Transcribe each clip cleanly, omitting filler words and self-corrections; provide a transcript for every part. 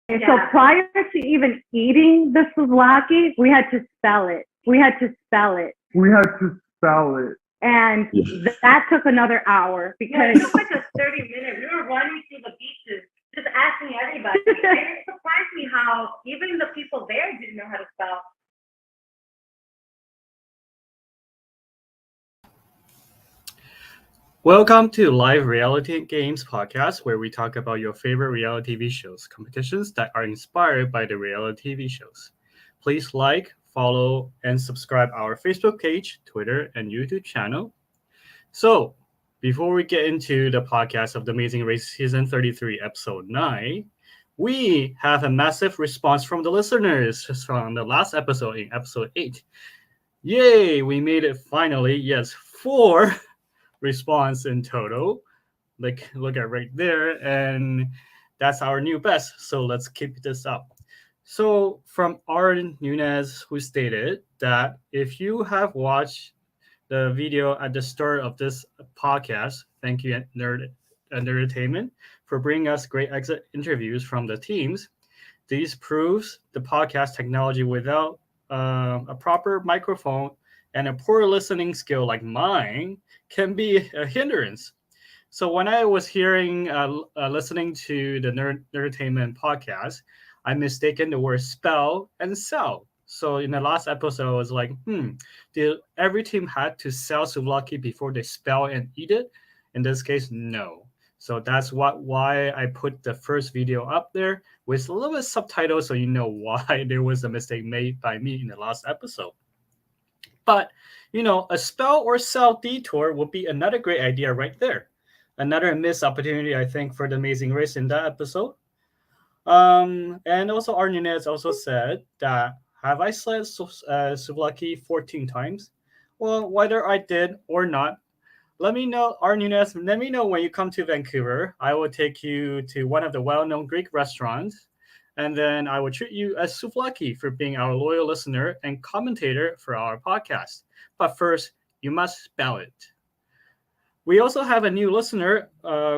So prior to even eating the souvlaki, we had to spell it. And that took another hour because it took like a 30-minute. We were running through the beaches, just asking everybody. And it surprised me how even the people there didn't know how to spell. Welcome to Live Reality Games Podcast, where we talk about your favorite reality TV shows, competitions that are inspired by the reality TV shows. Please like, follow, and subscribe our Facebook page, Twitter, and YouTube channel. So, before we get into the podcast of The Amazing Race Season 33, Episode 9, we have a massive response from the listeners from the last episode in Episode 8. Yay, we made it finally. Yes, 4 response in total. Like, look at right there, and that's our new best. So let's keep this up. So from Aaron Nunez, who stated that if you have watched the video at the start of this podcast, thank you, Nerd Entertainment, for bringing us great exit interviews from the teams. These proves the podcast technology without a proper microphone and a poor listening skill like mine can be a hindrance. So when I was listening to the Nerdtainment podcast, I mistaken the word spell and sell. So in the last episode, I was like, did every team had to sell souvlaki before they spell and eat it? In this case, no. So that's why I put the first video up there with a little bit of subtitles so you know why there was a mistake made by me in the last episode. But, a spell or sell detour would be another great idea right there. Another missed opportunity, I think, for the Amazing Race in that episode. And also Arnunez also said that, have I slid souvlaki 14 times? Well, whether I did or not, let me know, Arnunez, let me know when you come to Vancouver. I will take you to one of the well-known Greek restaurants, and then I will treat you as souvlaki for being our loyal listener and commentator for our podcast. But first, you must spell it. We also have a new listener,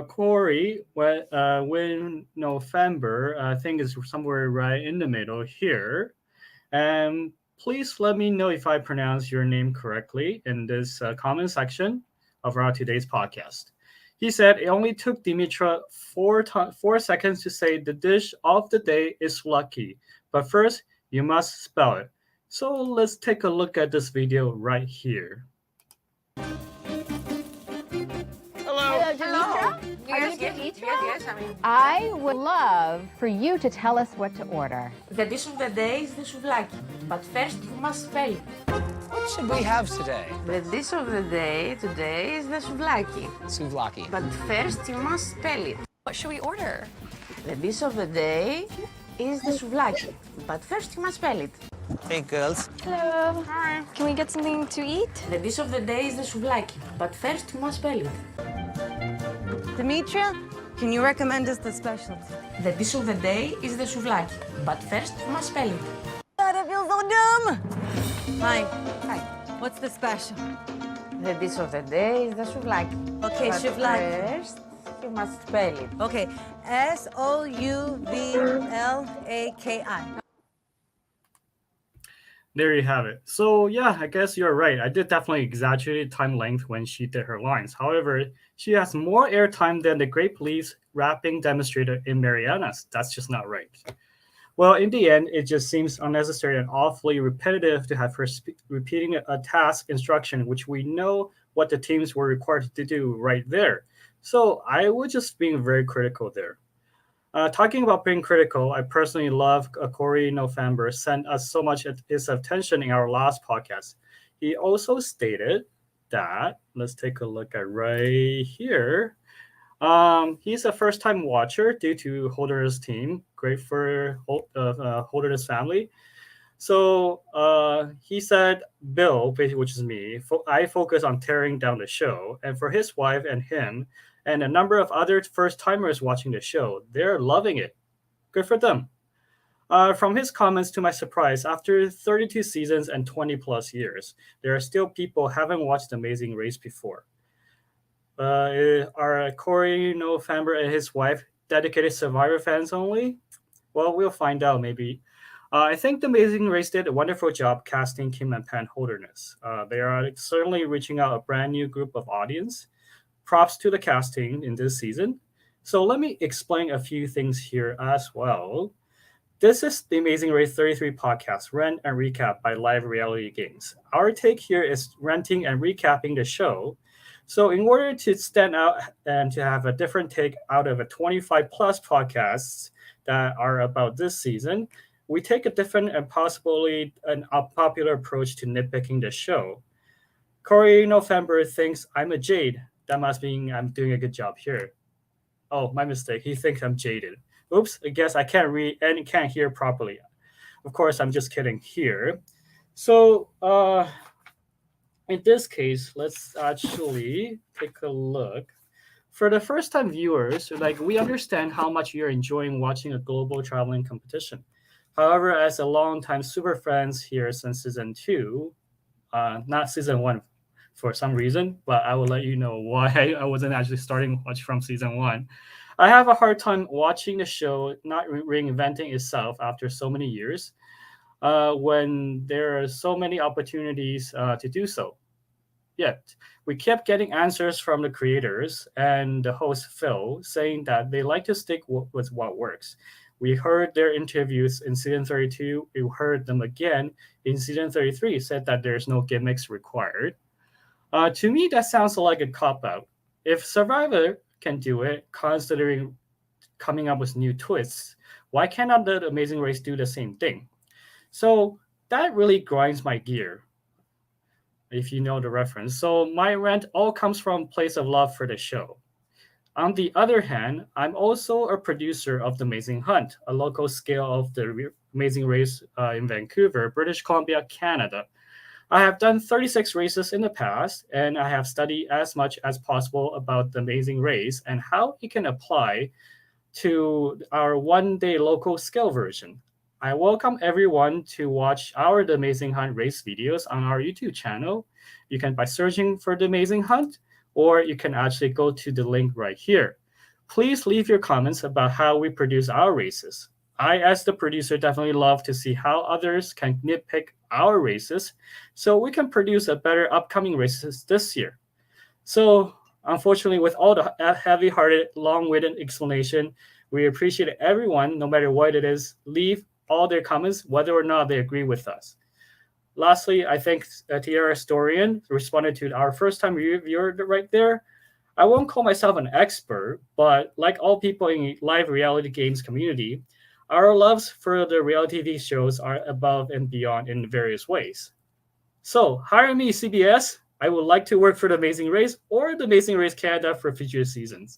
Corey, when November, I think is somewhere right in the middle here. And please let me know if I pronounce your name correctly in this comment section of our today's podcast. He said it only took Dimitra 4 seconds to say the dish of the day is lucky. But first, you must spell it. So let's take a look at this video right here. Hello, Dimitra? Yes. I would love for you to tell us what to order. The dish of the day is the souvlaki, but first you must spell it. What should we have today? The dish of the day today is the souvlaki, Souvlaki. but first you must spell it. What should we order? The dish of the day is the souvlaki, but first you must spell it. Hey, girls. Hello. Hi. Can we get something to eat? The dish of the day is the souvlaki, but first you must spell it. Demetria, can you recommend us the specialty? The dish of the day is the souvlaki, but first you must spell it. God, I feel so dumb. Hi. What's the special? The dish of the day is the souvlaki. Okay, but souvlaki. first you must spell it. Okay, Souvlaki. There you have it. So yeah, I guess you're right. I did definitely exaggerate time length when she did her lines. However, she has more airtime than the Great Police rapping demonstrator in Marianas. That's just not right. Well, in the end, it just seems unnecessary and awfully repetitive to have her repeating a task instruction, which we know what the teams were required to do right there. So I was just being very critical there. Talking about being critical, I personally love Corey November sent us so much his attention in our last podcast. He also stated that, let's take a look at right here. He's a first-time watcher due to Holderness team. Great for Holderness family. So he said, Bill, which is me, I focus on tearing down the show. And for his wife and him, and a number of other first-timers watching the show, they're loving it. Good for them. From his comments, to my surprise, after 32 seasons and 20-plus years, there are still people who haven't watched Amazing Race before. Are Corey November and his wife dedicated Survivor fans only? Well, we'll find out maybe. I think The Amazing Race did a wonderful job casting Kim and Pan Holderness. They are certainly reaching out a brand new group of audience. Props to the casting in this season. So let me explain a few things here as well. This is the Amazing Race 33 podcast, Rent and Recap by Live Reality Games. Our take here is renting and recapping the show. So in order to stand out and to have a different take out of a 25 plus podcasts that are about this season, we take a different and possibly an unpopular approach to nitpicking the show. Corey November thinks I'm a jade. That must mean I'm doing a good job here. Oh, my mistake. He thinks I'm jaded. Oops, I guess I can't read and can't hear properly. Of course, I'm just kidding here. So, in this case, let's actually take a look. For the first time viewers, like we understand how much you're enjoying watching a global traveling competition. However, as a long-time super fans here since season 2, not season 1 for some reason, but I will let you know why I wasn't actually starting watch from season 1. I have a hard time watching the show not reinventing itself after so many years when there are so many opportunities to do so. Yet, we kept getting answers from the creators and the host Phil saying that they like to stick with what works. We heard their interviews in season 32. We heard them again in season 33, said that there's no gimmicks required. To me, that sounds like a cop-out. If Survivor can do it, considering coming up with new twists, why cannot the Amazing Race do the same thing? So that really grinds my gear, if you know the reference. So my rant all comes from a place of love for the show. On the other hand, I'm also a producer of The Amazing Hunt, a local scale of the Amazing Race in Vancouver, British Columbia, Canada. I have done 36 races in the past, and I have studied as much as possible about the Amazing Race and how it can apply to our one-day local scale version. I welcome everyone to watch our The Amazing Hunt race videos on our YouTube channel. You can by searching for The Amazing Hunt, or you can actually go to the link right here. Please leave your comments about how we produce our races. I, as the producer, definitely love to see how others can nitpick our races so we can produce a better upcoming races this year. So, unfortunately, with all the heavy-hearted, long-winded explanation, we appreciate everyone, no matter what it is, leave all their comments, whether or not they agree with us. Lastly, I think Tierra Historian responded to our first-time reviewer right there. I won't call myself an expert, but like all people in live reality games community, our loves for the reality TV shows are above and beyond in various ways. So, hire me, CBS. I would like to work for The Amazing Race or The Amazing Race Canada for future seasons.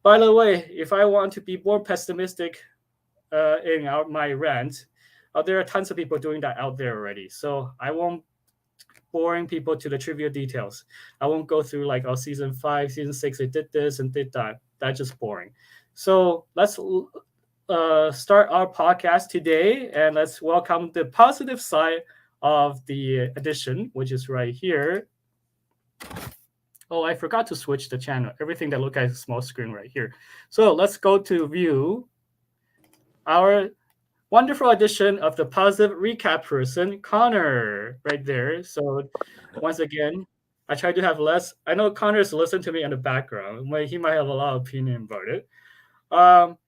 By the way, if I want to be more pessimistic in my rant, there are tons of people doing that out there already. So I won't boring people to the trivial details. I won't go through like, oh, season 5, season 6, they did this and did that. That's just boring. So let's start our podcast today, and let's welcome the positive side of the edition, which is right here. Oh, I forgot to switch the channel. Everything that looks like a small screen right here. So let's go to view our wonderful edition of the positive recap person, Connor, right there. So once again, I try to have less. I know Connor's listened to me in the background. He might have a lot of opinion about it.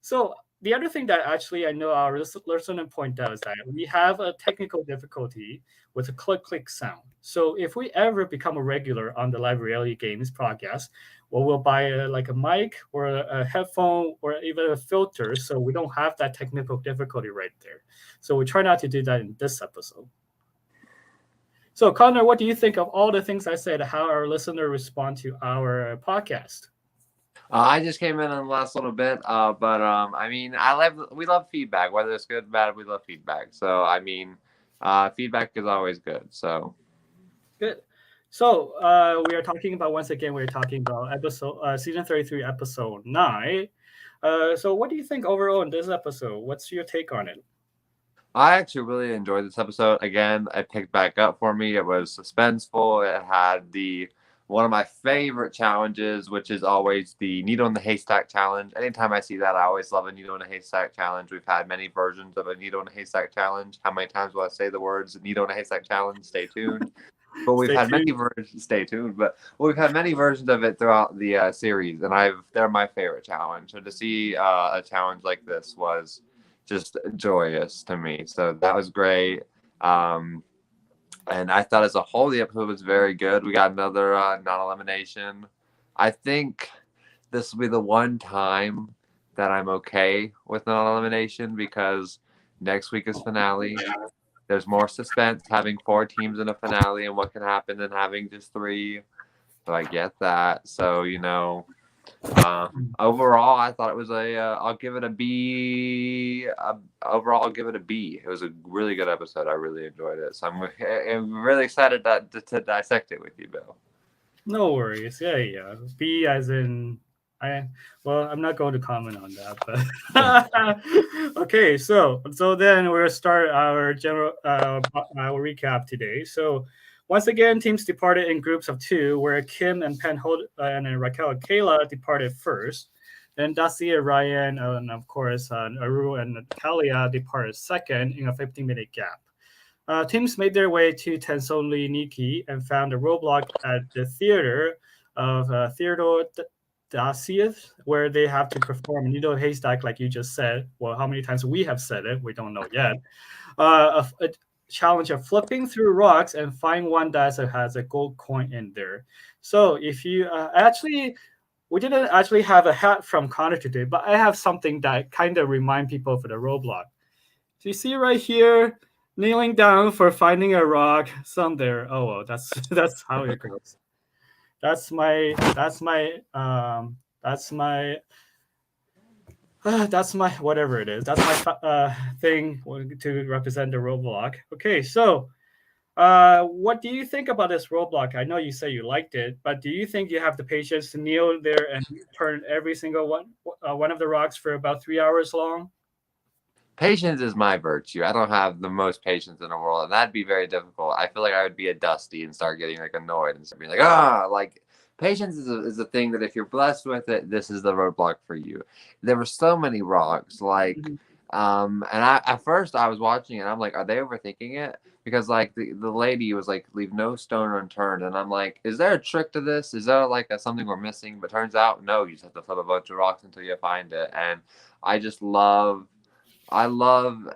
So the other thing that actually I know our listener point out is that we have a technical difficulty with a click sound. So if we ever become a regular on the Live Reality Games podcast, well, we'll buy like a mic or a headphone or even a filter, so we don't have that technical difficulty right there. So we try not to do that in this episode. So Connor, what do you think of all the things I said, how our listener respond to our podcast? I just came in on the last little bit, but I mean, we love feedback, whether it's good or bad. We love feedback. So I mean, feedback is always good. So good. So we are talking about episode season 33, episode 9. So what do you think overall in this episode? What's your take on it? I actually really enjoyed this episode. Again, it picked back up for me. It was suspenseful. It had the one of my favorite challenges, which is always the needle in the haystack challenge. Anytime I see that, I always love a needle in a haystack challenge. We've had many versions of a needle in a haystack challenge. How many times will I say the words needle in a haystack challenge? Stay tuned. But we've Stay had many tuned. versions. Stay tuned. But we've had many versions of it throughout the series, and they're my favorite challenge. So to see a challenge like this was just joyous to me. So that was great. And I thought as a whole the episode was very good. We got another non-elimination. I think this will be the one time that I'm okay with non-elimination because next week is finale. There's more suspense having 4 teams in a finale and what can happen than having just 3. So I get that. So, overall, I thought it was I'll give it a B. Overall, I'll give it a B. It was a really good episode. I really enjoyed it. So I'm really excited to dissect it with you, Bill. No worries. Yeah. B as in I'm not going to comment on that, but okay. So then we'll start our general our recap today. So once again, teams departed in groups of 2, where Kim and and Raquel and Kayla departed first. Then Dacia, Ryan, and of course Aru and Natalia departed second in a 15-minute gap. Teams made their way to Tensonli Nikki and found a roadblock at the theater of Theodore Dacius, where they have to perform Needle Haystack, like you just said. Well, how many times we have said it, we don't know yet. A challenge of flipping through rocks and find one that has a gold coin in there. So if you we didn't actually have a hat from Connor today, but I have something that kind of remind people of the roadblock. So you see right here, kneeling down for finding a rock, some there. Oh well, that's how it goes. That's my whatever it is. That's my thing to represent the roadblock. Okay, so what do you think about this roadblock? I know you say you liked it, but do you think you have the patience to kneel there and turn every single one of the rocks for about 3 hours long? Patience is my virtue. I don't have the most patience in the world, and that'd be very difficult. I feel like I would be a Dusty and start getting like annoyed and start being like patience is a thing that if you're blessed with it, this is the roadblock for you. There were so many rocks, and at first I was watching it, and I'm like, are they overthinking it? Because like the lady was like, leave no stone unturned, and I'm like, is there a trick to this? Is there like something we're missing? But turns out no, you just have to flip a bunch of rocks until you find it, and I just love. I love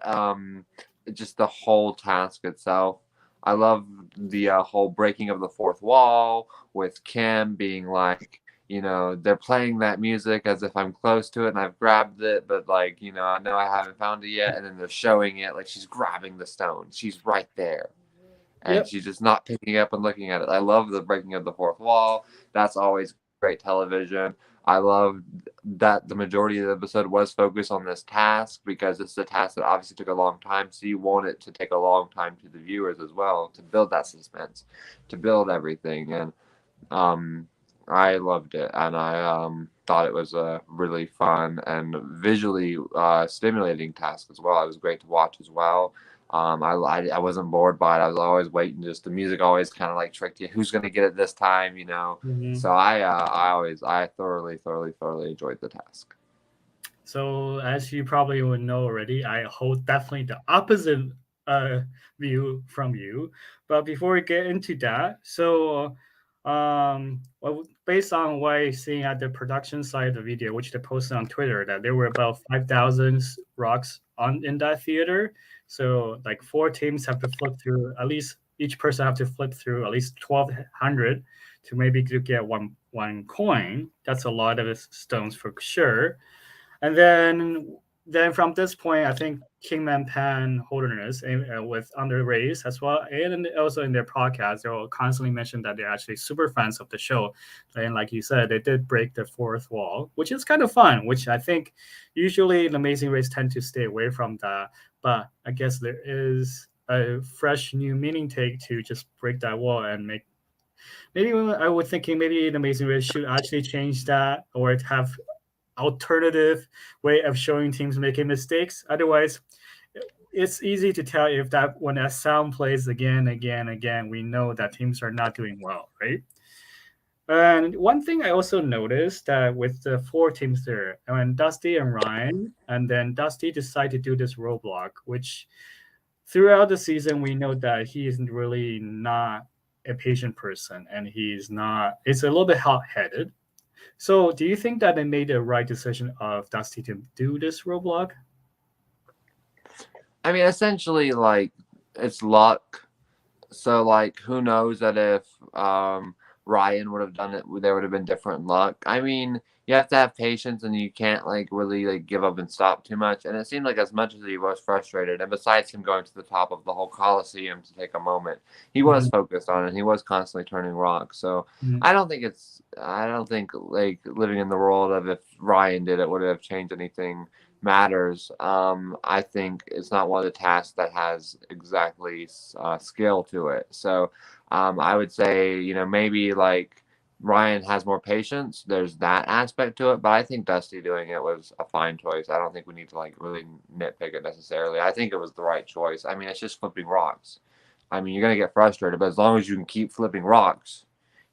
just the whole task itself. I love the whole breaking of the fourth wall with Kim being like, they're playing that music as if I'm close to it and I've grabbed it, but like, I know I haven't found it yet. And then they're showing it like she's grabbing the stone. She's right there. And she's just not picking up and looking at it. I love the breaking of the fourth wall. That's always great television. I love that the majority of the episode was focused on this task because it's a task that obviously took a long time. So you want it to take a long time to the viewers as well to build that suspense, to build everything. And I loved it. And I thought it was a really fun and visually stimulating task as well. It was great to watch as well. I wasn't bored by it. I was always waiting. Just the music always kind of like tricked you. Who's going to get it this time? So I thoroughly enjoyed the task. So as you probably would know already, I hold definitely the opposite view from you. But before we get into that, so based on what I seen at the production side of the video, which they posted on Twitter, that there were about 5,000 rocks in that theater. So like 4 teams have to flip through, at least each person have to flip through at least 1,200 to maybe to get one coin. That's a lot of stones for sure. And then from this point, I think Kingman Pan Holderness with Under Race as well, and also in their podcast, they'll constantly mention that they're actually super fans of the show. And like you said, they did break the fourth wall, which is kind of fun, which I think usually the Amazing Race tend to stay away from that. But I guess there is a fresh new meaning take to just break that wall and make. Maybe I was thinking maybe the Amazing Race should actually change that or have alternative way of showing teams making mistakes. Otherwise, it's easy to tell if when that sound plays again, we know that teams are not doing well, right? And one thing I also noticed that with the four teams there, when Dusty and Ryan, and then Dusty decided to do this roadblock, which throughout the season we know that he is really not a patient person, and it's a little bit hot-headed. So do you think that they made the right decision of Dusty to do this roadblock? I mean, essentially, like, it's luck. So, like, who knows that if Ryan would have done it, there would have been different luck. I mean, you have to have patience, and you can't like really like give up and stop too much. And it seemed like as much as he was frustrated, and besides him going to the top of the whole Coliseum to take a moment, he was focused on it. He was constantly turning rocks. So Mhm. I don't think like living in the world of if Ryan did it would have changed anything matters. I think it's not one of the tasks that has exactly skill to it. So I would say, maybe like Ryan has more patience. There's that aspect to it, but I think Dusty doing it was a fine choice. I don't think we need to like really nitpick it necessarily. I think it was the right choice. I mean, it's just flipping rocks. I mean, you're gonna get frustrated, but as long as you can keep flipping rocks,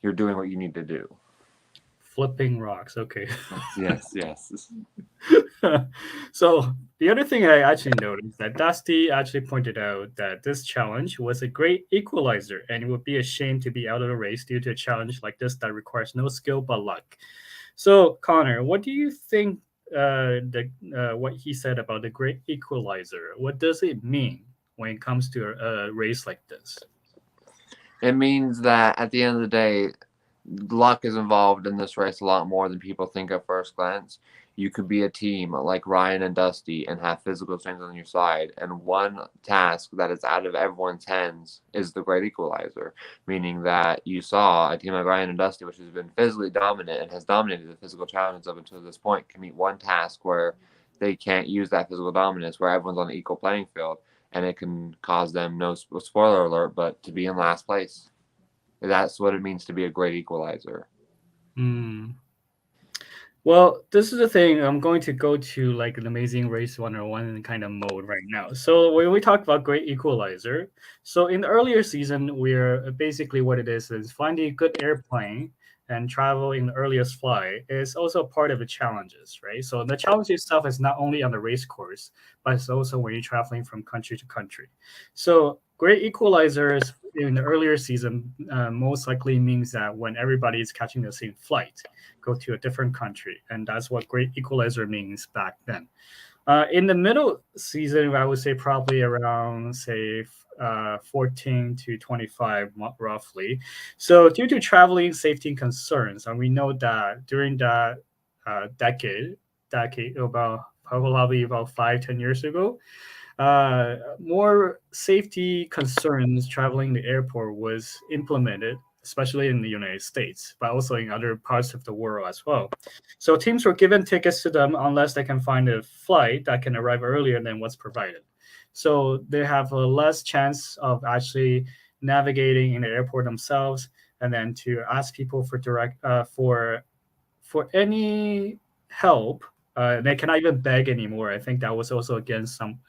you're doing what you need to do. Flipping rocks. Okay. Yes. So the other thing I actually noticed that Dusty actually pointed out that this challenge was a great equalizer, and it would be a shame to be out of the race due to a challenge like this that requires no skill but luck. So Connor, what do you think? What he said about the great equalizer. What does it mean when it comes to a race like this? It means that at the end of the day, luck is involved in this race a lot more than people think at first glance. You could be a team like Ryan and Dusty and have physical strength on your side, and one task that is out of everyone's hands is the great equalizer, meaning that you saw a team like Ryan and Dusty, which has been physically dominant and has dominated the physical challenges up until this point, can meet one task where they can't use that physical dominance, where everyone's on an equal playing field, and it can cause them, no spoiler alert, but to be in last place. That's what it means to be a great equalizer. Hmm. Well, this is the thing. I'm going to go to like an Amazing Race 101 kind of mode right now. So when we talk about Great Equalizer, so in the earlier season, we're basically what it is finding a good airplane and travel in the earliest flight is also part of the challenges, right? So the challenge itself is not only on the race course, but it's also when you're traveling from country to country. So Great Equalizers in the earlier season most likely means that when everybody is catching the same flight, go to a different country, and that's what great equalizer means back then. In the middle season, I would say probably around say 14 to 25 roughly. So due to traveling safety concerns, and we know that during that decade about probably about 5-10 years ago, more safety concerns traveling the airport was implemented, especially in the United States, but also in other parts of the world as well. So teams were given tickets to them unless they can find a flight that can arrive earlier than what's provided. So they have a less chance of actually navigating in the airport themselves, and then to ask people for direct for any help. They cannot even beg anymore. I think that was also against some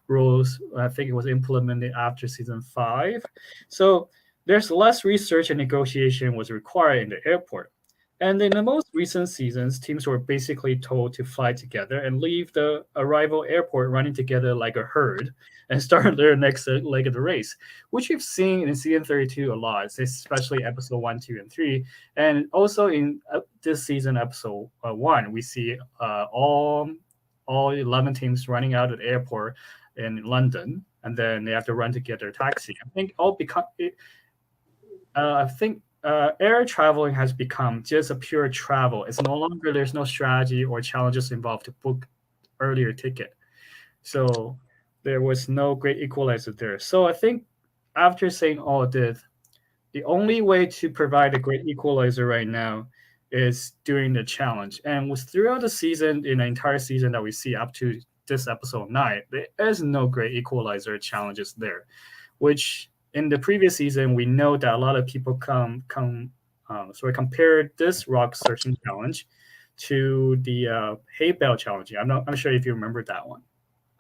rules. I think it was implemented after season 5. So there's less research and negotiation was required in the airport. And in the most recent seasons, teams were basically told to fly together and leave the arrival airport running together like a herd and start their next leg of the race, which we've seen in season 32 a lot, especially episode 1, 2, and 3. And also in this season, episode 1, we see all 11 teams running out of the airport in London, and then they have to run to get their taxi. I think air traveling has become just a pure travel. It's no longer there's no strategy or challenges involved to book earlier ticket. So there was no great equalizer there. So I think after saying all this, the only way to provide a great equalizer right now is during the challenge. And was throughout the season, in the entire season that we see up to this episode 9, there is no great equalizer challenges there, which in the previous season, we know that a lot of people compared this rock searching challenge to the hay bale challenge. I'm sure if you remember that one.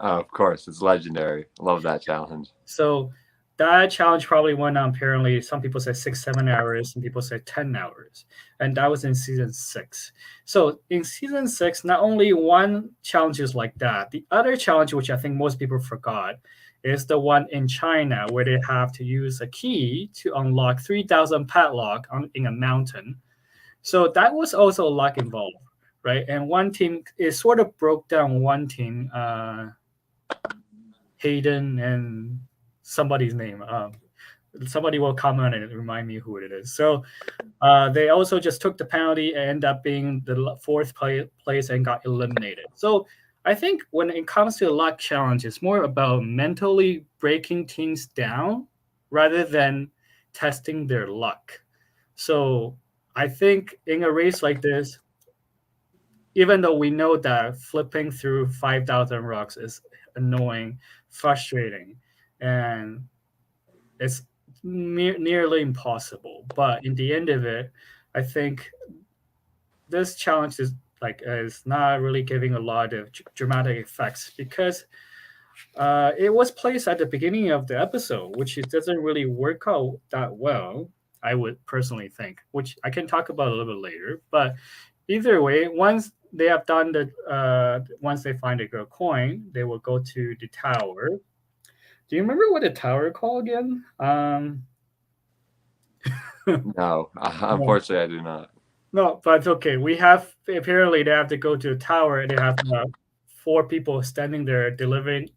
Oh, of course, it's legendary. I love that challenge. So that challenge probably went on apparently some people say 6-7 hours, some people say 10 hours, and that was in season 6. So in season 6, not only one challenge is like that, the other challenge, which I think most people forgot, is the one in China where they have to use a key to unlock 3,000 padlock in a mountain. So that was also luck involved, right? And one team, it sort of broke down one team, Hayden and somebody's name. Somebody will comment and remind me who it is. So they also just took the penalty and ended up being the fourth place and got eliminated. So I think when it comes to a luck challenge, it's more about mentally breaking teams down rather than testing their luck. So I think in a race like this, even though we know that flipping through 5,000 rocks is annoying, frustrating, and it's nearly impossible. But in the end of it, I think this challenge is not really giving a lot of dramatic effects because it was placed at the beginning of the episode, which it doesn't really work out that well. I would personally think, which I can talk about a little bit later. But either way, once they have done once they find a good coin, they will go to the tower. Do you remember what the tower called again? No, unfortunately, I do not. No, but it's okay. We have apparently they have to go to the tower and they have 4 people standing there delivering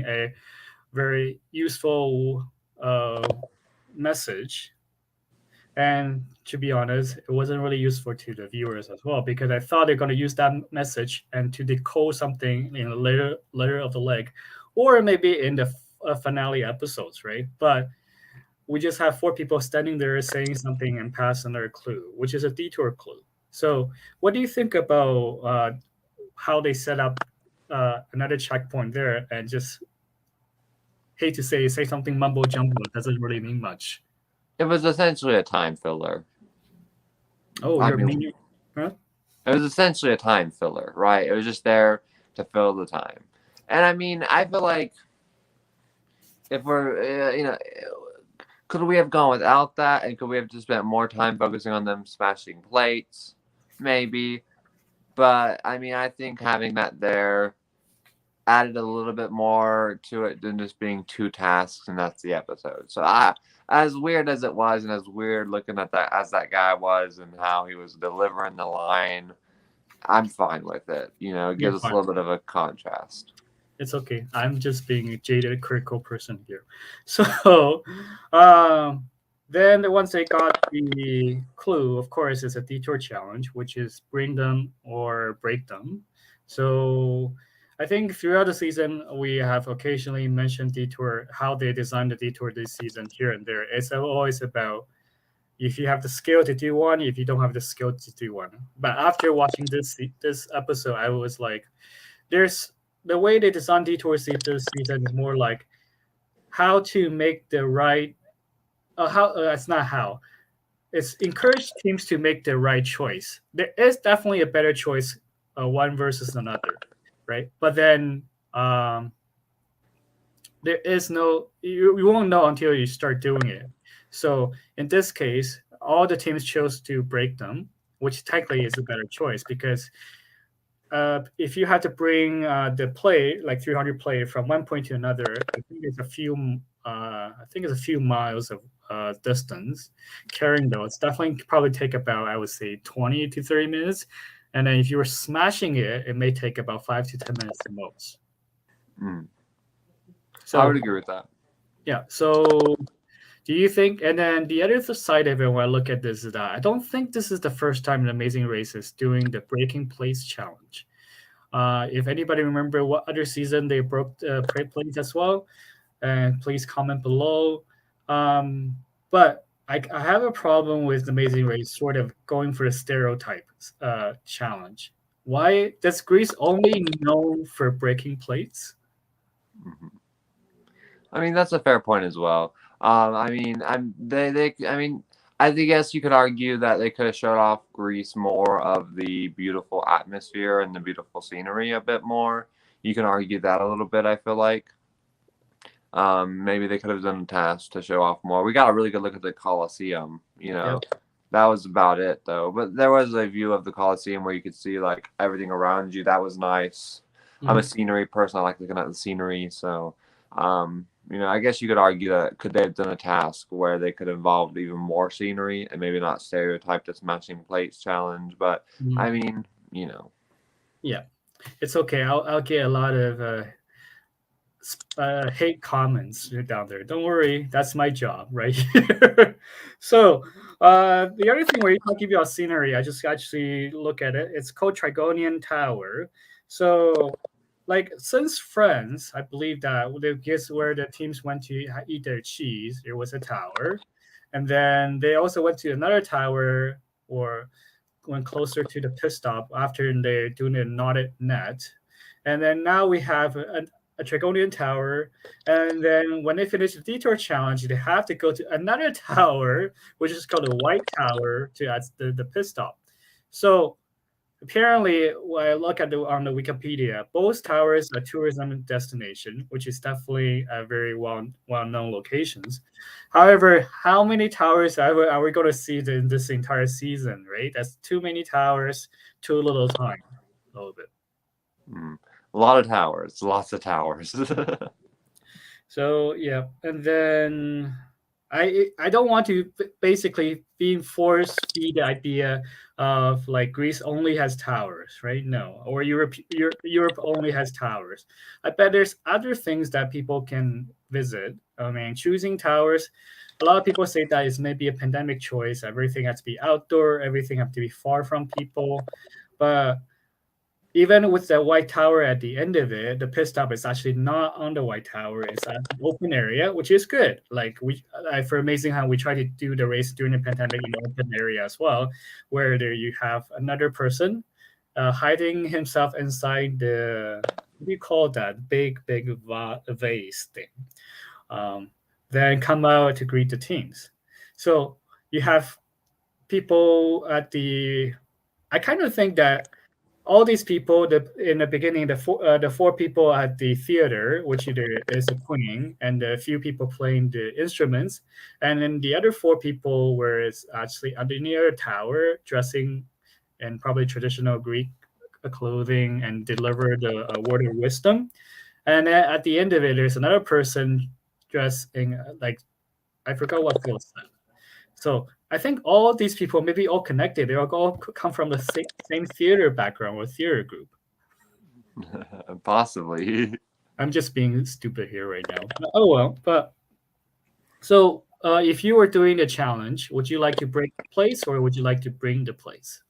a very useful message. And to be honest, it wasn't really useful to the viewers as well because I thought they're going to use that message and to decode something in a later of the leg, or maybe in the finale episodes, right? But we just have 4 people standing there saying something and pass another clue, which is a detour clue. So, what do you think about how they set up another checkpoint there and just hate to say something mumbo jumbo doesn't really mean much? It was essentially a time filler. Oh, I you're mean, mean, huh? It was essentially a time filler, right? It was just there to fill the time. And I mean, I feel like if we're, could we have gone without that? And could we have just spent more time focusing on them smashing plates? Maybe. But I mean, I think having that there added a little bit more to it than just being 2 tasks and that's the episode. So as weird as it was and as weird looking at that as that guy was and how he was delivering the line, I'm fine with it. It gives us a little bit of a contrast. It's okay. I'm just being a jaded, critical person here. So, then once they got the clue, of course, it's a detour challenge, which is bring them or break them. So, I think throughout the season, we have occasionally mentioned detour, how they designed the detour this season here and there. It's always about if you have the skill to do one, if you don't have the skill to do one. But after watching this episode, I was like, there's the way they design detours this season is more like how to make the right. It's not how. It's encourage teams to make the right choice. There is definitely a better choice, one versus another, right? But then there is no. You won't know until you start doing it. So in this case, all the teams chose to break them, which technically is a better choice because if you had to bring the play like 300 play from one point to another, I think it's a few miles of distance. Carrying those definitely probably take about, I would say, 20 to 30 minutes, and then if you were smashing it, it may take about 5 to 10 minutes the most. So I would agree with that. Yeah. So do you think? And then the other side of it, when I look at this, is that I don't think this is the first time in Amazing Race is doing the breaking plates challenge. If anybody remember what other season they broke plates as well, and please comment below. But I have a problem with Amazing Race sort of going for the stereotype challenge. Why does Greece only known for breaking plates? I mean, that's a fair point as well. I mean, I guess you could argue that they could have showed off Greece more of the beautiful atmosphere and the beautiful scenery a bit more. You can argue that a little bit, I feel like. Maybe they could have done a task to show off more. We got a really good look at the Colosseum, That was about it, though. But there was a view of the Colosseum where you could see, like, everything around you. That was nice. I'm a scenery person. I like looking at the scenery. So, I guess you could argue that could they have done a task where they could involve even more scenery and maybe not stereotype the smashing plates challenge. But, I mean, Yeah, it's okay. I'll get a lot of hate comments down there. Don't worry, that's my job right here. So the other thing where you talk about scenery, I just actually look at it. It's called Trigonian Tower. So like since Friends, I believe that the guess where the teams went to eat their cheese, there was a tower, and then they also went to another tower or went closer to the pit stop after they're doing a knotted net. And then now we have a Trigonian Tower. And then when they finish the detour challenge, they have to go to another tower, which is called the White Tower, to add the pit stop. So apparently, when I look at on the Wikipedia, both towers are tourism destination, which is definitely a very well-known locations. However, how many towers are we going to see in this entire season, right? That's too many towers, too little time, a little bit. A lot of towers, lots of towers. So yeah, and then I don't want to basically being force feed the idea of like Greece only has towers, right? No, or Europe only has towers. I bet there's other things that people can visit. I mean, choosing towers. A lot of people say that is maybe a pandemic choice. Everything has to be outdoor. Everything has to be far from people. But even with the White Tower at the end of it, the pit stop is actually not on the White Tower. It's at an open area, which is good. Like for amazing how we try to do the race during the pandemic in the open area as well, where there you have another person hiding himself inside the what do you call that big vase thing, then come out to greet the teams. So you have people at the. I kind of think that all these people, in the beginning, the four people at the theater, which there is a queen, and a few people playing the instruments, and then the other four people were actually underneath a tower, dressing in probably traditional Greek clothing and deliver the word of wisdom. And then at the end of it, there's another person dressed in like I forgot what it was. So I think all these people maybe all connected. They all come from the same theater background or theater group. Possibly. I'm just being stupid here right now. Oh well, but so if you were doing the challenge, would you like to break the place or would you like to bring the place?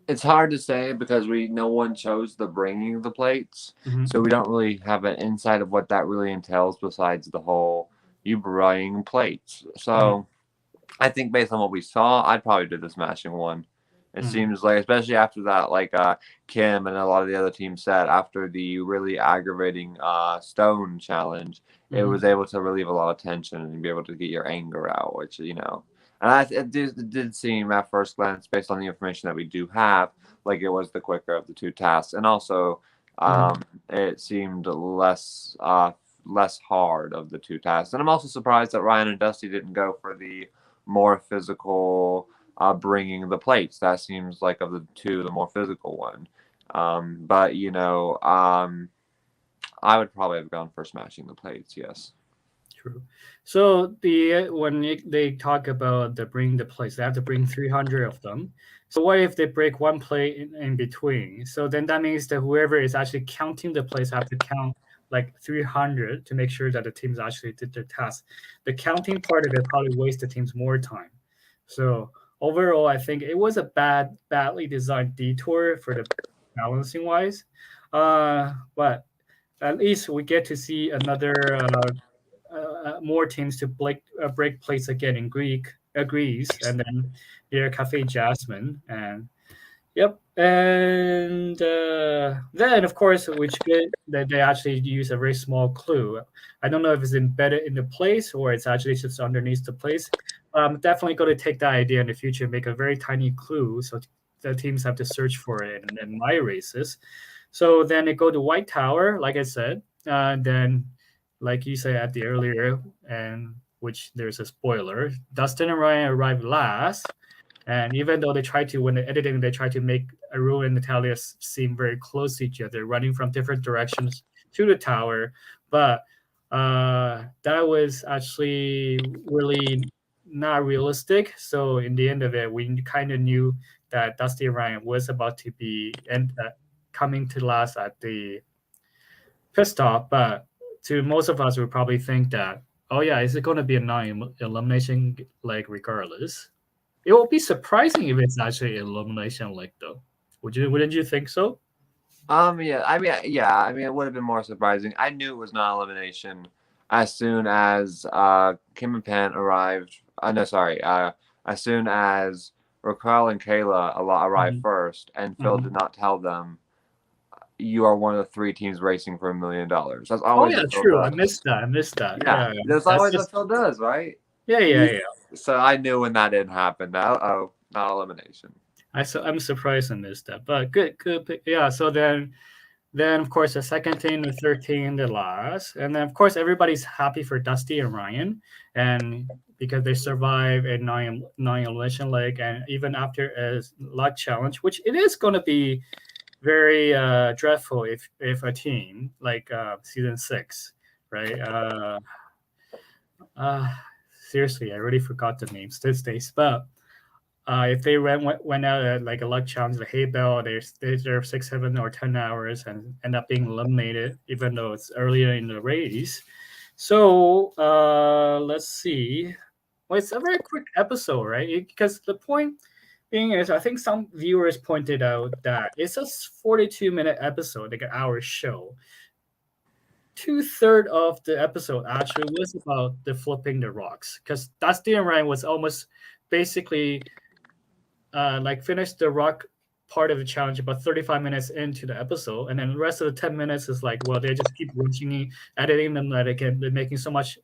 It's hard to say because no one chose the bringing of the plates, so we don't really have an insight of what that really entails besides the whole you bringing plates. So I think based on what we saw, I'd probably do the smashing one. It seems like, especially after that, like Kim and a lot of the other teams said, after the really aggravating stone challenge, it was able to relieve a lot of tension and be able to get your anger out, which, and it did seem at first glance, based on the information that we do have, like it was the quicker of the two tasks. And also, it seemed less hard of the two tasks. And I'm also surprised that Ryan and Dusty didn't go for the more physical bringing the plates. That seems like of the two, the more physical one. But I would probably have gone for smashing the plates. Yes. True. So when they talk about the bring the plates, they have to bring 300 of them. So what if they break one plate in between? So then that means that whoever is actually counting the plates have to count like 300 to make sure that the teams actually did their task. The counting part of it probably wastes the teams more time. So overall, I think it was a badly designed detour for the balancing wise. But at least we get to see another more teams to break plates again in Greece, and then here Cafe Jasmine, and yep, and then of course, which good that they actually use a very small clue. I don't know if it's embedded in the place or it's actually just underneath the place. I'm definitely going to take that idea in the future and make a very tiny clue so the teams have to search for it in my races. So then they go to White Tower, like I said, then like you said at the earlier, and which there's a spoiler, Dustin and Ryan arrived last. And even though they try to, when they're editing, they try to make Aru and Natalia seem very close to each other, running from different directions to the tower. But that was actually really not realistic. So in the end of it, we kind of knew that Dusty and Ryan was about to be coming to last at the pit stop. But to most of us, we probably think that, oh yeah, is it going to be a non-elimination leg regardless? It will be surprising if it's actually an elimination leg, though. Wouldn't you think so? Yeah. I mean, it would have been more surprising. I knew it was not elimination as soon as Kim and Pan arrived. As soon as Raquel and Kayla arrived first, and Phil did not tell them, you are one of the 3 teams racing for $1 million. That's always. Oh yeah, true. I missed that. Yeah, that's always what Phil does, right? Yeah. So I knew when that didn't happen. Not elimination. I'm surprised I missed that, but good. Yeah. So then of course the second team, the third team, the last, and then of course everybody's happy for Dusty and Ryan, and because they survive a non-elimination leg, and even after a luck challenge, which it is going to be very dreadful if a team like season 6, right? Seriously, I already forgot the names these days. But if they went out at like a luck challenge, the hay bell, they deserve 6, 7, or 10 hours and end up being eliminated, even though it's earlier in the race. So let's see. Well, it's a very quick episode, right? Because the point being is, I think some viewers pointed out that it's a 42-minute episode, like an hour show. 2/3 of the episode actually was about the flipping the rocks, because Dusty and Ryan was almost basically like finished the rock part of the challenge about 35 minutes into the episode, and then the rest of the 10 minutes is like, well, they just keep watching, editing them, that they're making so much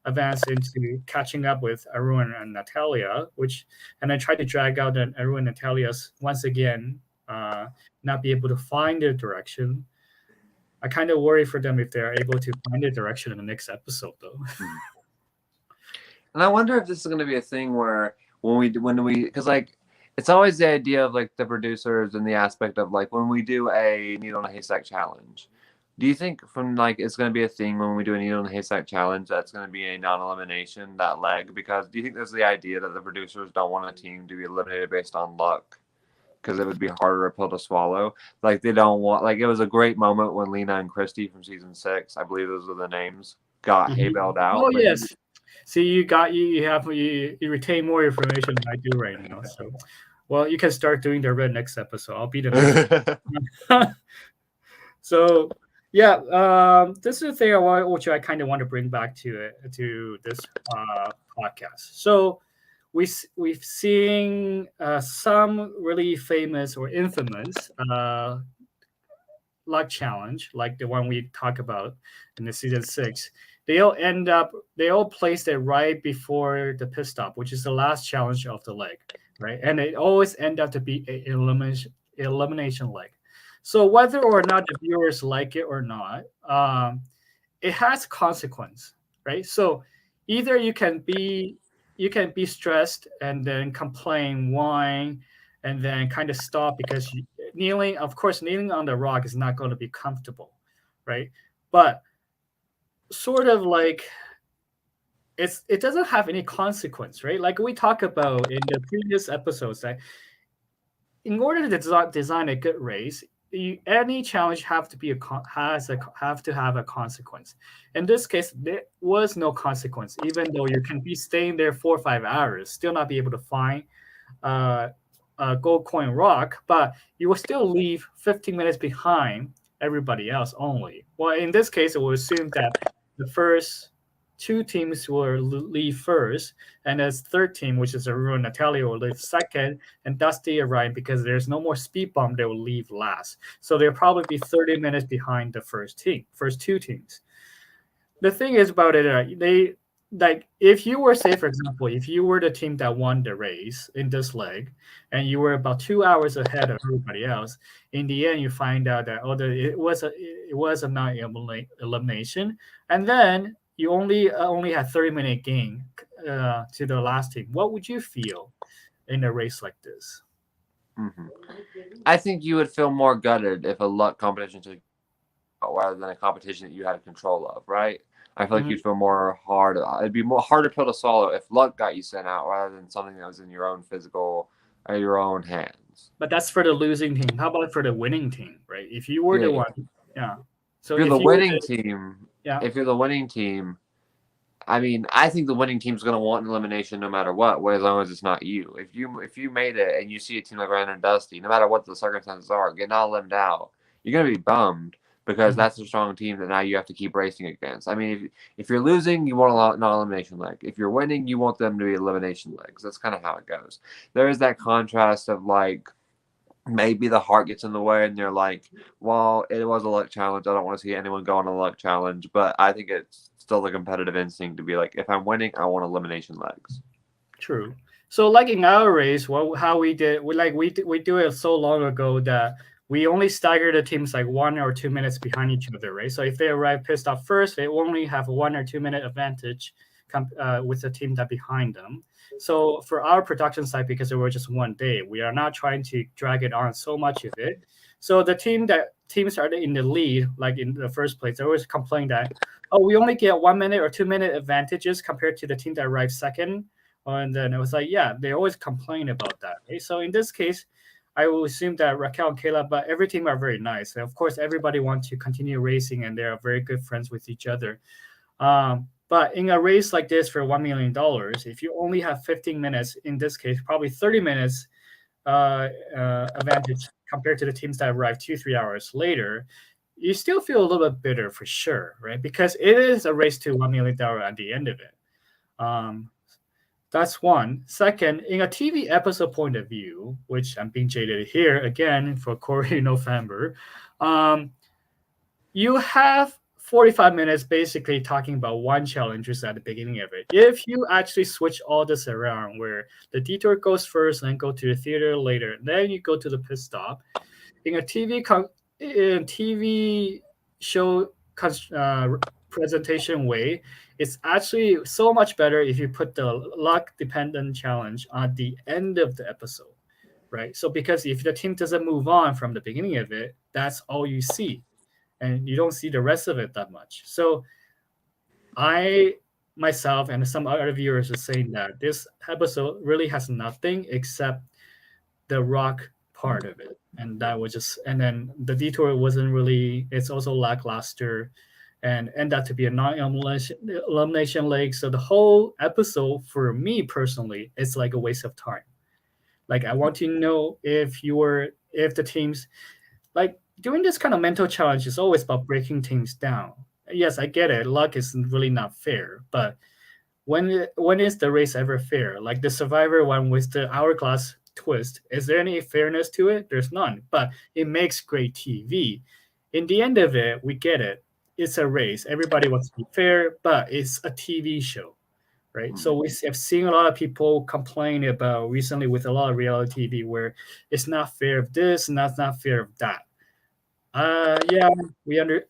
advance into catching up with Arun and Natalia, and then try to drag out Arun and Natalia's once again not be able to find their direction. I kind of worry for them if they're able to find their direction in the next episode, though. And I wonder if this is going to be a thing where when we, because like it's always the idea of like the producers and the aspect of like when we do a needle in a haystack challenge. Do you think from like it's going to be a thing when we do a needle in a haystack challenge that's going to be a non-elimination, that leg? Because do you think there's the idea that the producers don't want a team to be eliminated based on luck? Because it would be harder a pill to swallow. Like they don't want, like it was a great moment when Lena and Christy from season 6, I believe those are the names, got hay bailed out. Oh yes. See, you retain more information than I do right now. So, well, you can start doing the red next episode. I'll be the next. So, yeah, this is the thing which I kind of want to bring back to this podcast. So, we've seen some really famous or infamous luck challenge, like the one we talk about in the season 6. They all placed it right before the pit stop, which is the last challenge of the leg, right? And it always end up to be an elimination leg. So whether or not the viewers like it or not, it has consequence, right? So either you can be stressed and then complain, whine, and then kind of stop, because kneeling on the rock is not going to be comfortable, right? But sort of like it doesn't have any consequence, right? Like we talked about in the previous episodes, that in order to design a good race, any challenge have to have a consequence. In this case, there was no consequence, even though you can be staying there 4 or 5 hours, still not be able to find a gold coin rock, but you will still leave 15 minutes behind everybody else only. Well, in this case, it will assume that the first 2 teams will leave first, and as third team, which is Arun and Natalia, will leave second, and Dusty and Ryan, because there's no more speed bump, they will leave last. So they'll probably be 30 minutes behind the first 2 teams. The thing is about it, like if you were, say for example, if you were the team that won the race in this leg and you were about 2 hours ahead of everybody else, in the end you find out that it was a non-elimination, and then you only had 30-minute gain to the last team. What would you feel in a race like this? I think you would feel more gutted if a luck competition took rather than a competition that you had control of, right? I feel like you'd feel more hard. It'd be more harder pill to swallow if luck got you sent out rather than something that was in your own physical or your own hands. But that's for the losing team. How about for the winning team, right? If you were the one, yeah. So if you're the you were winning team, yeah. if you're the winning team, I mean, I think the winning team's going to want an elimination no matter what, as long as it's not you. If you made it and you see a team like Rand and Dusty, no matter what the circumstances are, getting all limbed out, you're going to be bummed because that's a strong team that now you have to keep racing against. I mean, if you're losing, you want a non-elimination leg. If you're winning, you want them to be elimination legs. That's kind of how it goes. There is that contrast of like, maybe the heart gets in the way and they're like, well, it was a luck challenge. I don't want to see anyone go on a luck challenge. But I think it's still the competitive instinct to be like, if I'm winning, I want elimination legs. True. So like in our race, how we did, we do it so long ago that we only stagger the teams like 1 or 2 minutes behind each other, right? So if they arrive pissed off first, they only have a 1 or 2 minute advantage with the team that behind them. So for our production side, because it was just one day, we are not trying to drag it on so much of it. So the teams are in the lead, like in the first place, they always complain that, oh, we only get 1 minute or 2 minute advantages compared to the team that arrived second. And then it was like, yeah, they always complain about that. Right? So in this case, I will assume that Raquel and Kayla, but every team are very nice. And of course, everybody wants to continue racing and they are very good friends with each other. But in a race like this for $1 million, if you only have 15 minutes, in this case, probably 30 minutes advantage compared to the teams that arrive 2-3 hours later, you still feel a little bit bitter for sure, right? Because it is a race to $1 million at the end of it. That's one. Second, in a TV episode point of view, which I'm being jaded here again for Corey November, you have 45 minutes basically talking about one challenge at the beginning of it. If you actually switch all this around where the detour goes first and then go to the theater later, then you go to the pit stop, in a TV show presentation way, it's actually so much better if you put the luck dependent challenge at the end of the episode, right? So because if the team doesn't move on from the beginning of it, that's all you see and you don't see the rest of it that much. So I myself and some other viewers are saying that this episode really has nothing except the rock part of it, and that was just, and then the detour wasn't really, it's also lackluster and end up to be a non-elimination leg. So the whole episode for me personally, it's like a waste of time. Like I want to know if the teams, like doing this kind of mental challenge is always about breaking teams down. Yes, I get it. Luck is really not fair, but when is the race ever fair? Like the Survivor one with the hourglass twist, is there any fairness to it? There's none, but it makes great TV. In the end of it, we get it. It's a race. Everybody wants to be fair, but it's a TV show, right? So we have seen a lot of people complain about recently with a lot of reality TV where it's not fair of this and that's not fair of that. Yeah,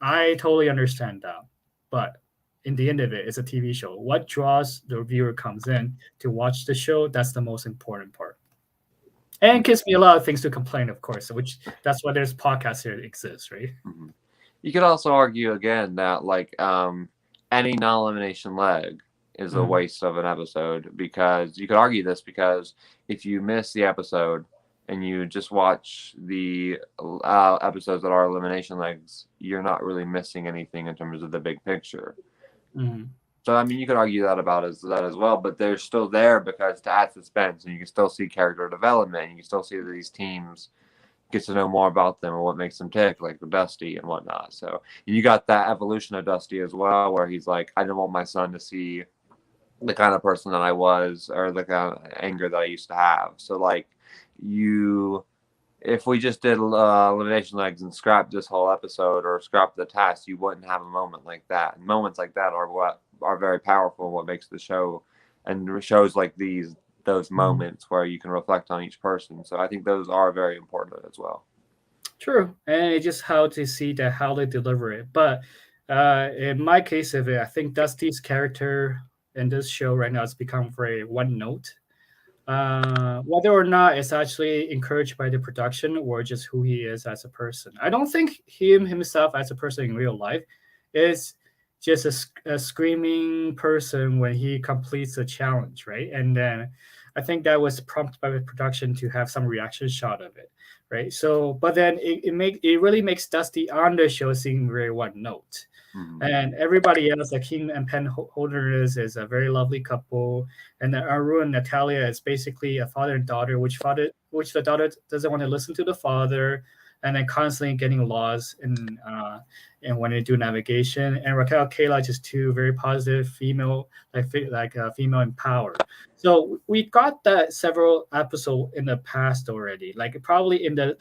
I totally understand that, but in the end of it, it's a TV show. What draws the viewer comes in to watch the show, that's the most important part. And it gives me a lot of things to complain, of course, which that's why there's podcasts here that exist, right? You could also argue again that like any non-elimination leg is a waste of an episode, because you could argue this because if you miss the episode and you just watch the episodes that are elimination legs, you're not really missing anything in terms of the big picture. So I mean, you could argue that about that as well, but they're still there because to add suspense, and you can still see character development, and you can still see that these teams get to know more about them and what makes them tick, like Dusty and whatnot. So you got that evolution of Dusty as well, where he's like, I didn't want my son to see the kind of person that I was, or the kind of anger that I used to have. So like if we just did elimination legs and scrapped this whole episode or scrapped the task, you wouldn't have a moment like that. And moments like that are what are very powerful. What makes the show and shows like those moments where you can reflect on each person. So I think those are very important as well. True, and it's just how to see that how they deliver it. But in my case of it, I think Dusty's character in this show right now has become very one note. Whether or not it's actually encouraged by the production or just who he is as a person. I don't think himself as a person in real life is just a screaming person when he completes a challenge, right? And then I think that was prompted by the production to have some reaction shot of it, right? So, but then it really makes Dusty on the show seem very one note. And everybody else, like King and Pen Holders, is a very lovely couple, and then Aru and Natalia is basically a father and daughter, which the daughter doesn't want to listen to the father, and then constantly getting lost in when they do navigation. And Raquel and Kayla just two very positive female, female empowered. So we got that several episodes in the past already, like probably in the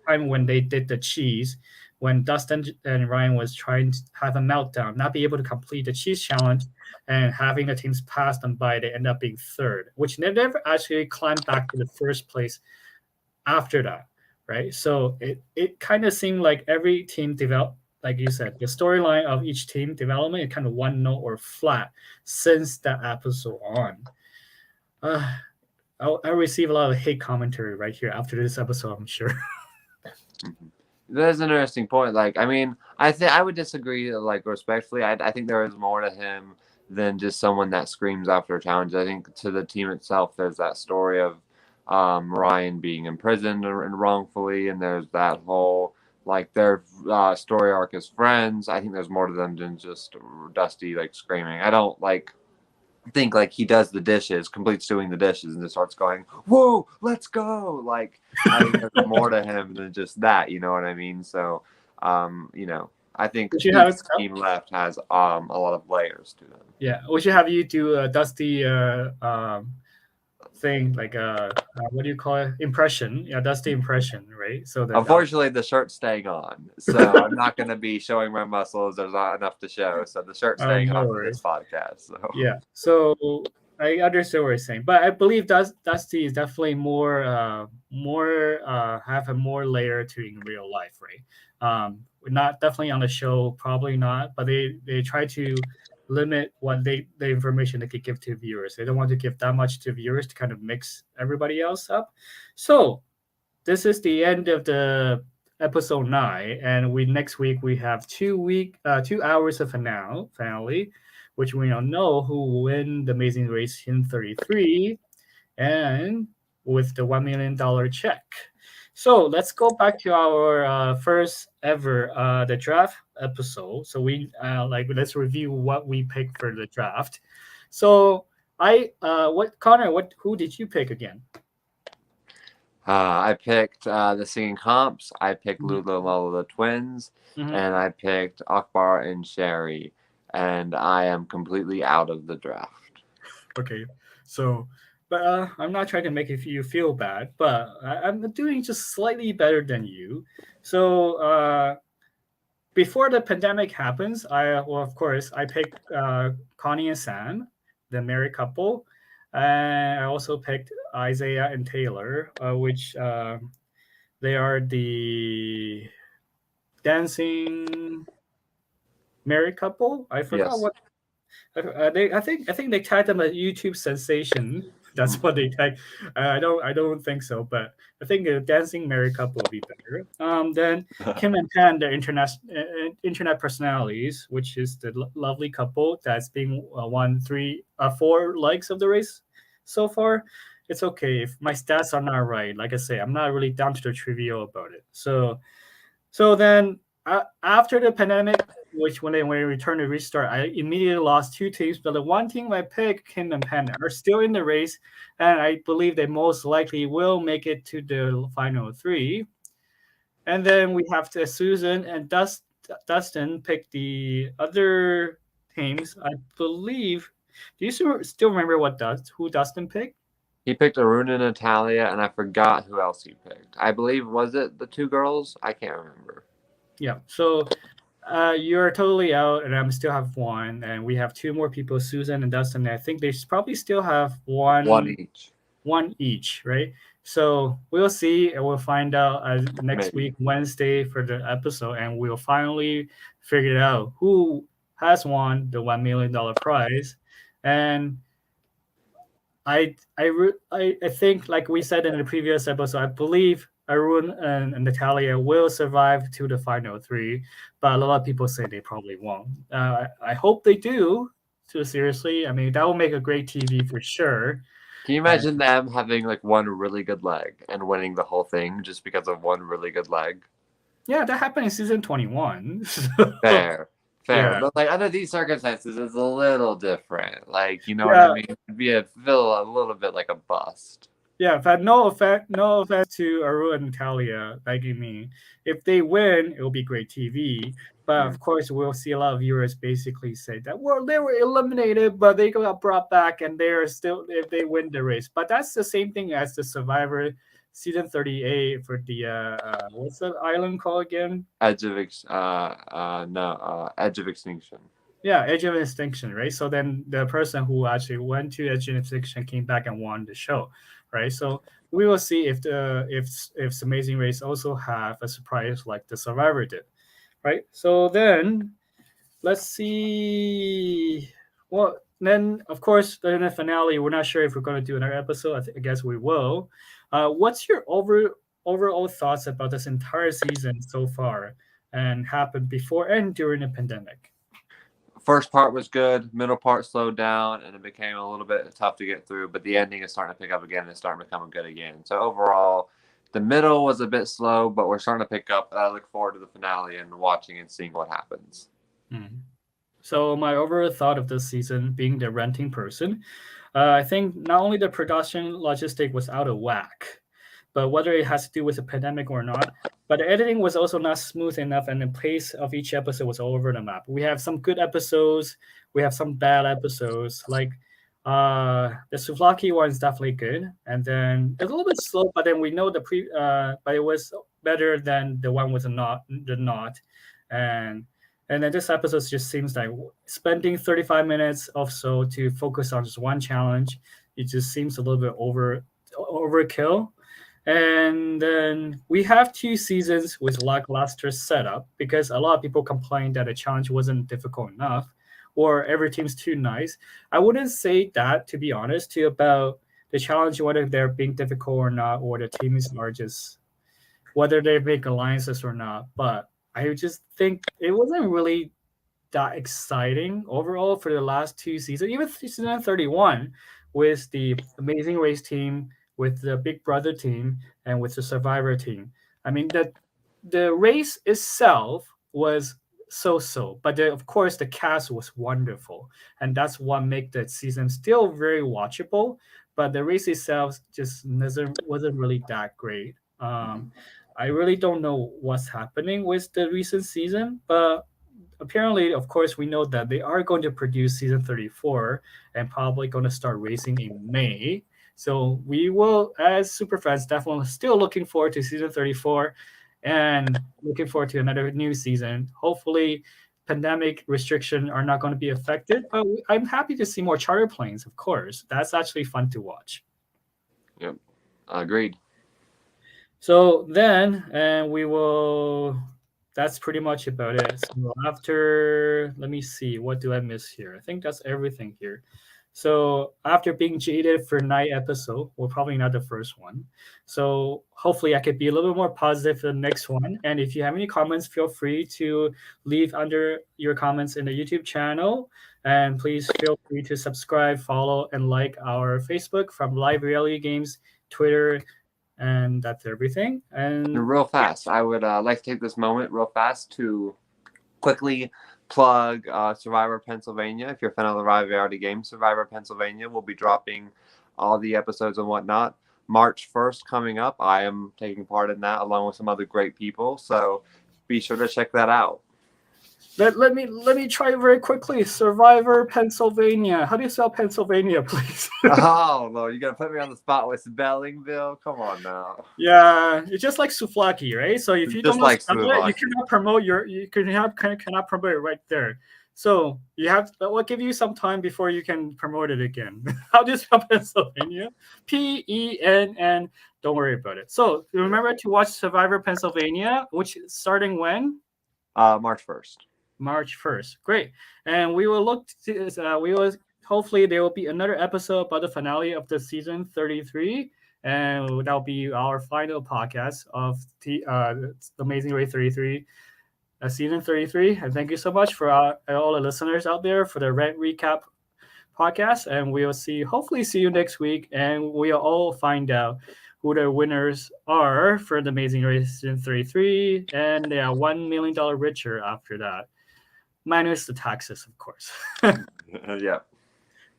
time when they did the cheese, when Dustin and Ryan was trying to have a meltdown, not be able to complete the cheese challenge, and having the teams pass them by, they end up being third, which they never actually climbed back to the first place after that, right? So it kind of seemed like every team developed, like you said, the storyline of each team development is kind of one note or flat since that episode on. I'll receive a lot of hate commentary right here after this episode, I'm sure. That's an interesting point. Like, I mean, I would disagree, like, respectfully. I think there is more to him than just someone that screams after a challenge. I think to the team itself, there's that story of Ryan being imprisoned and wrongfully, and there's that whole, like, their story arc as friends. I think there's more to them than just Dusty, like, screaming. I don't, like, think like he does the dishes, completes doing the dishes, and just starts going, "Whoa, let's go!" Like, I think there's more to him than just that. You know what I mean? So, I think each team left has a lot of layers to them. Yeah, we should have you do a Dusty thing, like what do you call it? Impression. Yeah, Dusty impression, right? So that unfortunately the shirt's staying on, so I'm not going to be showing my muscles. There's not enough to show, so the shirt's staying on for this podcast. So yeah, so I understand what you're saying, but I believe Dusty is definitely more have a more layer to in real life, right? Not definitely on the show, probably not, but they try to limit what the information they could give to viewers. They don't want to give that much to viewers to kind of mix everybody else up. So this is the end of the episode 9, and next week we have 2 hours of finale, which we don't know who will win the Amazing Race in 33, and with the $1 million check. So let's go back to our first ever the draft episode. So we let's review what we picked for the draft. So who did you pick again? I picked the Singing Comps. I picked Lulu and Lola the twins, and I picked Akbar and Sherry. And I am completely out of the draft. Okay, so. But I'm not trying to make you feel bad, but I'm doing just slightly better than you. So before the pandemic happens, of course, I picked Connie and Sam, the married couple. And I also picked Isaiah and Taylor, which they are the dancing married couple. I forgot what. I think they tagged them a YouTube sensation. That's what they tagged. I don't think so, but I think a dancing married couple would be better. Then Kim and Pan, the internet personalities, which is the lovely couple that's being won 4 likes of the race so far. It's okay if my stats are not right. Like I say, I'm not really down to the trivial about it. So then after the pandemic, which when they returned to restart, I immediately lost 2 teams. But the one team I picked, Kim and Pen, are still in the race, and I believe they most likely will make it to the final 3. And then we have Susan and Dustin pick the other teams. I believe. Do you still remember who Dustin picked? He picked Aruna and Natalia, and I forgot who else he picked. I believe, was it the 2 girls? I can't remember. Yeah. So You're totally out, and I'm still have one, and we have two more people, Susan and Dustin. I think they probably still have One each. one each, right? So we'll see, and we'll find out next Maybe. week, Wednesday, for the episode, and we'll finally figure out who has won the $1 million prize. And I think, like we said in the previous episode, I believe Arun and Natalia will survive to the final three, but a lot of people say they probably won't. I hope they do. So seriously, I mean, that will make a great TV for sure. Can you imagine them having like one really good leg and winning the whole thing just because of one really good leg? Yeah, that happened in season 21. Fair. Yeah. But like under these circumstances, it's a little different. Like, you know what I mean? It'd feel a little bit like a bust. Yeah, but no offense to Aru and Natalia, like you mean. If they win, it will be great TV. But of course, we'll see a lot of viewers basically say that, well, they were eliminated, but they got brought back, and they are still, if they win the race. But that's the same thing as the Survivor season 38 for the what's that island called again? Edge of Extinction. Yeah, Edge of Extinction, right? So then the person who actually went to Edge of Extinction came back and won the show, right? So we will see if Amazing Race also have a surprise like the Survivor did, right? So then let's see. Well, then of course in the finale, we're not sure if we're going to do another episode. I guess we will. What's your overall thoughts about this entire season so far and happened before and during the pandemic? First part was good, middle part slowed down, and it became a little bit tough to get through, but the ending is starting to pick up again and it's starting to become good again. So overall, the middle was a bit slow, but we're starting to pick up. I look forward to the finale and watching and seeing what happens. So my overall thought of this season, being the renting person, I think not only the production logistic was out of whack, but whether it has to do with the pandemic or not, but the editing was also not smooth enough, and the pace of each episode was all over the map. We have some good episodes, we have some bad episodes. Like the Souvlaki one is definitely good, and then it's a little bit slow, but then we know but it was better than the one with the knot, and then this episode just seems like spending 35 minutes or so to focus on just one challenge. It just seems a little bit overkill. And then we have 2 seasons with lackluster setup because a lot of people complained that the challenge wasn't difficult enough or every team's too nice. I wouldn't say that, to be honest, about the challenge, whether they're being difficult or not, or the teams are just, whether they make alliances or not. But I just think it wasn't really that exciting overall for the last 2 seasons, even season 31 with the Amazing Race team, with the Big Brother team, and with the Survivor team. I mean, the race itself was so, but of course the cast was wonderful, and that's what made the season still very watchable. But the race itself just wasn't really that great. I really don't know what's happening with the recent season, but apparently, of course, we know that they are going to produce season 34 and probably going to start racing in May. So we will, as super fans, definitely still looking forward to season 34 and looking forward to another new season. Hopefully, pandemic restrictions are not going to be affected, but I'm happy to see more charter planes, of course. That's actually fun to watch. Yep, agreed. So then, and we will, that's pretty much about it. So after, let me see, what do I miss here? I think that's everything here. So after being jaded for 9 episode, well, probably not the first one. So hopefully I could be a little bit more positive for the next one. And if you have any comments, feel free to leave under your comments in the YouTube channel. And please feel free to subscribe, follow, and like our Facebook from Live Reality Games, Twitter, and that's everything. And real fast, I would like to take this moment real fast to quickly plug Survivor Pennsylvania. If you're a fan of the Live Reality Game, Survivor Pennsylvania will be dropping all the episodes and whatnot March 1st coming up. I am taking part in that along with some other great people, so be sure to check that out. Let me try very quickly. Survivor Pennsylvania. How do you spell Pennsylvania, please? Oh no, you gotta put me on the spot with spelling, Bill. Come on now. Yeah, it's just like souvlaki, right? So if you Just don't know like spell it, you souvlaki. cannot promote cannot promote it right there. So you have we'll give you some time before you can promote it again. How do you spell Pennsylvania? PENN. Don't worry about it. So remember to watch Survivor Pennsylvania, which is starting when? March 1st. March 1st. Great. And we will look to we will hopefully there will be another episode about the finale of the season 33. And that'll be our final podcast of the Amazing Race 33, season 33. And thank you so much for all the listeners out there for the Rant Recap podcast. And we'll hopefully see you next week. And we'll all find out who the winners are for the Amazing Race season 33. And they are $1 million richer after that. Minus the taxes, of course. Yeah.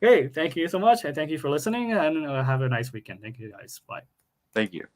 Hey, thank you so much. And thank you for listening. And have a nice weekend. Thank you, guys. Bye. Thank you.